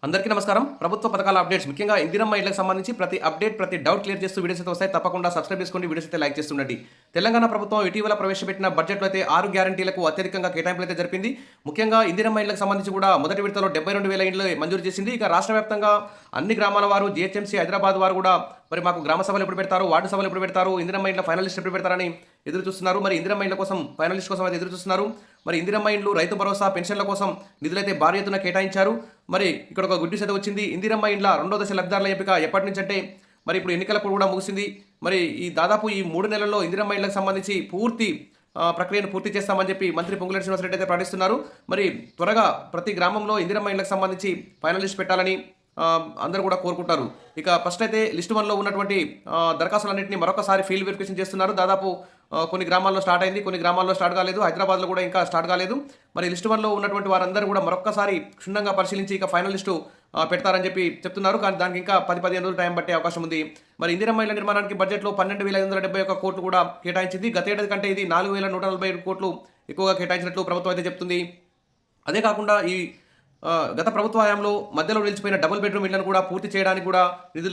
అందరికీ నమస్కారం. ప్రభుత్వ పథకాల అప్డేట్స్ ముఖ్యంగా ఇందిరమ్మ ఇళ్లకు సంబంధించి ప్రతి అప్డేట్, ప్రతి డౌట్ క్లియర్ చేస్తూ వీడియోస్ అయితే వస్తాయి. తప్పకుండా సబ్స్క్రైబ్ చేసుకోండి. వీడియోస్ అయితే లైక్ చేస్తుండండి. తెలంగాణ ప్రభుత్వం ఇటీవల ప్రవేశపెట్టిన బడ్జెట్లో అయితే 6 గ్యారంటీలకు అత్యధికంగా కేటాయింపులు అయితే జరిపింది. ముఖ్యంగా ఇందిరమ్మ ఇళ్లకు సంబంధించి కూడా మొదటి విడతలో 72,000 ఇండ్లు మంజూరు చేసింది. ఇక రాష్ట్ర వ్యాప్తంగా అన్ని గ్రామాల వారు, జీహెచ్ఎంసీ హైదరాబాద్ వారు కూడా మరి మాకు గ్రామ సభలు ఎప్పుడు పెడతారు, వార్డు సభలు ఎప్పుడు పెడతారు, ఇందిరమ్మ ఇండ్ల ఫైనలిస్ట్ ఎప్పుడు పెడతారని ఎదురు చూస్తున్నారు. మరి ఇందిరమ్మ ఇండ్ల కోసం ఫైనలిస్ట్ కోసం అయితే ఎదురు చూస్తున్నారు. మరి ఇందిరమ్మ ఇండ్లు, రైతు భరోసా, పెన్షన్ల కోసం నిధులైతే భారీ ఎత్తున కేటాయించారు. మరి ఇక్కడ ఒక గుడ్ న్యూస్ అయితే వచ్చింది. ఇందిరమ్మ ఇండ్ల రెండో దశ లబ్ధిదారుల ఎంపిక ఎప్పటి నుంచి అంటే మరి ఇప్పుడు ఎన్నికలకు కూడా ముగిసింది. మరి దాదాపు ఈ 3 నెలల్లో ఇందిరమ్మ ఇండ్లకు సంబంధించి పూర్తి ప్రక్రియను పూర్తి చేస్తామని చెప్పి మంత్రి పొంగులేటి శ్రీనివాసరెడ్డి అయితే ప్రకటిస్తున్నారు. మరి త్వరగా ప్రతి గ్రామంలో ఇందిరమ్మ ఇండ్లకు సంబంధించి ఫైనలిస్ట్ పెట్టాలని అందరూ కూడా కోరుకుంటారు. ఇక ఫస్ట్ అయితే లిస్ట్ 1లో ఉన్నటువంటి దరఖాస్తులన్నింటినీ మరొకసారి ఫీల్డ్ వెరిఫికేషన్ చేస్తున్నారు. దాదాపు కొన్ని గ్రామాల్లో స్టార్ట్ అయింది, కొన్ని గ్రామాల్లో స్టార్ట్ కాలేదు, హైదరాబాద్లో కూడా ఇంకా స్టార్ట్ కాలేదు. మరి లిస్ట్ 1లో ఉన్నటువంటి వారందరూ కూడా మరొకసారి క్షుణ్ణంగా పరిశీలించి ఇక ఫైనల్ లిస్టు పెడతారని చెప్పి చెప్తున్నారు. కానీ దానికి ఇంకా 10-15 రోజులు టైం పట్టే అవకాశం ఉంది. మరి ఇందిరమ్మ ఇళ్ల నిర్మాణానికి బడ్జెట్లో 12,571 కోట్లు కూడా కేటాయించింది. గతేడాది కంటే ఇది 4,147 కోట్లు ఎక్కువగా కేటాయించినట్లు ప్రభుత్వం అయితే చెప్తుంది. అదే కాకుండా ఈ గత ప్రభుత్వ హయాంలో మధ్యలో నిలిచిపోయిన డబుల్ బెడ్రూమ్ ఇళ్లను కూడా పూర్తి చేయడానికి కూడా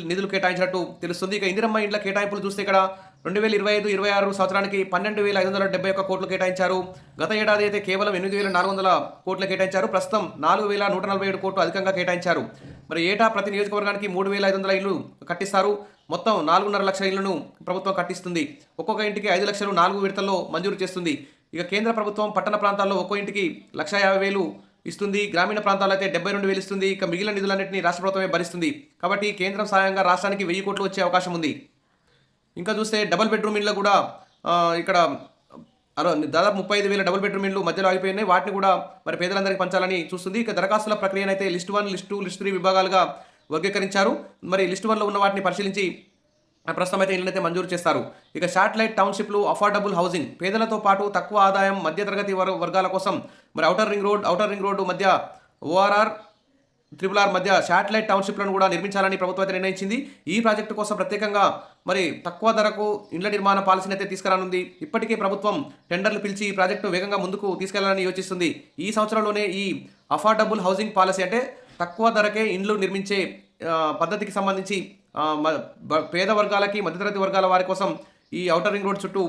నిధులు కేటాయించినట్టు తెలుస్తుంది. ఇక ఇందిరమ్మ ఇండ్ల కేటాయింపులు చూస్తే ఇక్కడ 2025-26 సంవత్సరానికి 12,571 కోట్లు కేటాయించారు. గత ఏడాది అయితే కేవలం 8,400 కోట్లు కేటాయించారు. ప్రస్తుతం 4,147 కోట్లు అధికంగా కేటాయించారు. మరి ఏటా ప్రతి నియోజకవర్గానికి 3,500 ఇళ్లు కట్టిస్తారు. మొత్తం 4.5 లక్షల ఇళ్లను ప్రభుత్వం కట్టిస్తుంది. ఒక్కొక్క ఇంటికి 5 లక్షలు 4 విడతల్లో మంజూరు చేస్తుంది. ఇక కేంద్ర ప్రభుత్వం పట్టణ ప్రాంతాల్లో ఒక్కో ఇంటికి 1,50,000 ఇస్తుంది. గ్రామీణ ప్రాంతాల్లో అయితే 72,000 ఇస్తుంది. ఇక మిగిలిన నిధులన్నింటినీ రాష్ట్ర ప్రభుత్వమే భరిస్తుంది. కాబట్టి కేంద్రం సాయంగా రాష్ట్రానికి 1,000 కోట్లు వచ్చే అవకాశం ఉంది. ఇంకా చూస్తే డబుల్ బెడ్రూమ్ ఇళ్ళు కూడా ఇక్కడ దాదాపు 35,000 డబుల్ బెడ్రూమ్ ఇళ్ళు మధ్యలో ఆగిపోయినాయి. వాటిని కూడా మరి పేదలందరికీ పంచాలని చూస్తుంది. ఇక దరఖాస్తుల ప్రక్రియనైతే లిస్ట్ 1, లిస్ట్ 2, లిస్ట్ 3 విభాగాలుగా వర్గీకరించారు. మరి లిస్ట్ 1లో ఉన్న వాటిని పరిశీలించి ప్రస్తుతం అయితే ఇళ్ళనైతే మంజూరు చేస్తారు. ఇక శాటిలైట్ టౌన్షిప్లు, అఫోర్డబుల్ హౌసింగ్, పేదలతో పాటు తక్కువ ఆదాయం మధ్యతరగతి వర్గాల కోసం మరి ఔటర్ రింగ్ రోడ్డు మధ్య ORR, RRR మధ్య శాటిలైట్ టౌన్షిప్లను కూడా నిర్మించాలని ప్రభుత్వం అయితే నిర్ణయించింది. ఈ ప్రాజెక్టు కోసం ప్రత్యేకంగా మరి తక్కువ ధరకు ఇండ్ల నిర్మాణ పాలసీని అయితే తీసుకురానుంది. ఇప్పటికే ప్రభుత్వం టెండర్లు పిలిచి ఈ ప్రాజెక్టు వేగంగా ముందుకు తీసుకెళ్లాలని యోచిస్తుంది. ఈ సంవత్సరంలోనే ఈ అఫోర్డబుల్ హౌసింగ్ పాలసీ అంటే తక్కువ ధరకే ఇండ్లు నిర్మించే పద్ధతికి సంబంధించి పేద వర్గాలకి, మధ్యతరగతి వర్గాల వారి కోసం ఈ ఔటర్ రింగ్ రోడ్ చుట్టూ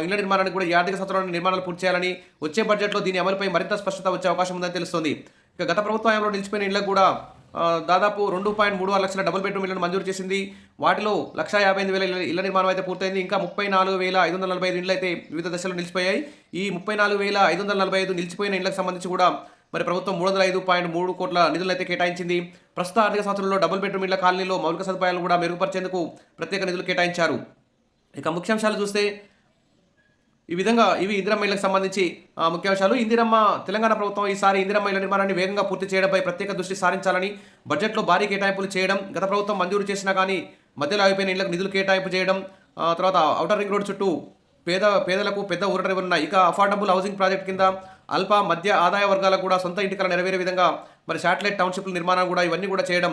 ఇళ్ల నిర్మాణానికి కూడా ఈ ఆర్థిక సంవత్సరంలో నిర్మాణాలు పూర్తి చేయాలని, వచ్చే బడ్జెట్లో దీని అమలుపై మరింత స్పష్టత వచ్చే అవకాశం ఉందని తెలుస్తోంది. ఇక గత ప్రభుత్వంలో నిలిచిపోయిన ఇళ్లకు కూడా దాదాపు 2.36 లక్షల డబుల్ బెడ్రూమ్ ఇళ్లను మంజూరు చేసింది. వాటిలో 1,58,000 ఇళ్ల నిర్మాణం అయితే పూర్తయింది. ఇంకా 34,545 ఇండ్లు అయితే వివిధ దశలో నిలిచిపోయాయి. ఈ 34,545 నిలిచిపోయిన ఇళ్లకు సంబంధించి కూడా మరి ప్రభుత్వం 305.3 కోట్ల నిధులను అయితే కేటాయించింది. ప్రస్తుత ఆర్థిక సంవత్సరంలో డబుల్ బెడ్రూమ్ ఇళ్ల కాలనీలో మౌలిక సదుపాయాలను కూడా మెరుగుపరిచేందుకు ప్రత్యేక నిధులు కేటాయించారు. ఇక ముఖ్యాంశాలు చూస్తే ఇవి ఇందిరమ్మ ఇళ్లకు సంబంధించి ముఖ్యాంశాలు. తెలంగాణ ప్రభుత్వం ఈసారి ఇందిరమ్మ ఇళ్ల నిర్మాణాన్ని వేగంగా పూర్తి చేయడంపై ప్రత్యేక దృష్టి సారించాలని బడ్జెట్లో భారీ కేటాయింపులు చేయడం, గత ప్రభుత్వం మంజూరు చేసినా కానీ మధ్యలో ఆగిపోయిన ఇళ్లకు నిధులు కేటాయింపు చేయడం, తర్వాత ఔటర్ రింగ్ రోడ్ చుట్టూ పేదలకు పెద్ద ఊరటనివ్వనున్నాయి. ఇక అఫోర్డబుల్ హౌసింగ్ ప్రాజెక్ట్ కింద అల్ప మధ్య ఆదాయ వర్గాలకు కూడా సొంత ఇంటి కల నెరవేరే విధంగా మరి శాటిలైట్ టౌన్షిప్ల నిర్మాణం కూడా ఇవన్నీ కూడా చేయడం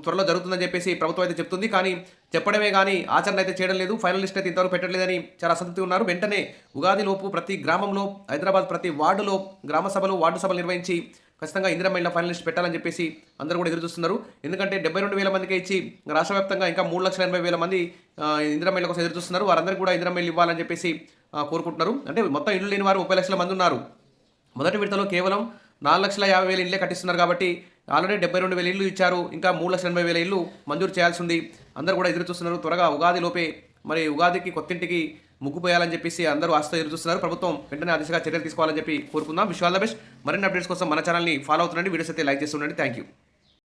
త్వరలో జరుగుతుందని చెప్పేసి ప్రభుత్వం అయితే చెప్తుంది. కానీ చెప్పడమే కానీ ఆచరణ అయితే చేయడం లేదు. ఫైనల్ లిస్ట్ అయితే ఇంతవరకు పెట్టలేదని చాలా అసంతృప్తి ఉన్నారు. వెంటనే ఉగాది లోపు ప్రతి గ్రామంలో, హైదరాబాద్ ప్రతి వార్డులో గ్రామ సభలు, వార్డు సభలు నిర్వహించి ఖచ్చితంగా ఇందిరమ్మ ఇళ్ల ఫైనల్ లిస్ట్ పెట్టాలని చెప్పేసి అందరూ కూడా ఎదురు చూస్తున్నారు. ఎందుకంటే 72,000 మందికి ఇచ్చి రాష్ట్ర వ్యాప్తంగా ఇంకా 3,80,000 మంది ఇందిరమ్మ ఇళ్ల కోసం ఎదురు చూస్తున్నారు. వారందరికీ కూడా ఇందిరమ్మ ఇల్లు ఇవ్వాలని చెప్పేసి కోరుకుంటున్నారు. అంటే మొత్తం ఇల్లు లేని వారు 30 లక్షల మంది ఉన్నారు. మొదటి విడతలో కేవలం 4,50,000 ఇళ్లే కట్టిస్తున్నారు. కాబట్టి ఆల్రెడీ 72,000 ఇళ్ళు ఇచ్చారు. ఇంకా 3,80,000 ఇళ్ళు మంజూరు చేయాల్సి ఉంది. అందరూ కూడా ఎదురు చూస్తున్నారు. త్వరగా ఉగాది లోపే మరి ఉగాదికి కొత్తింటికి ముగ్గు పోయాలని చెప్పేసి అందరూ ఆశతో ఎదురు చూస్తున్నారు. ప్రభుత్వం వెంటనే ఆ దిశగా చర్యలు తీసుకోవాలని చెప్పి కోరుకుందాం. Wish all the best. మరిన్ని అప్డేట్స్ కోసం మన ఛానల్ని ఫాలో అవుతుండండి. వీడియోస్ అయితే లైక్ చేస్తుండండి. Thank you.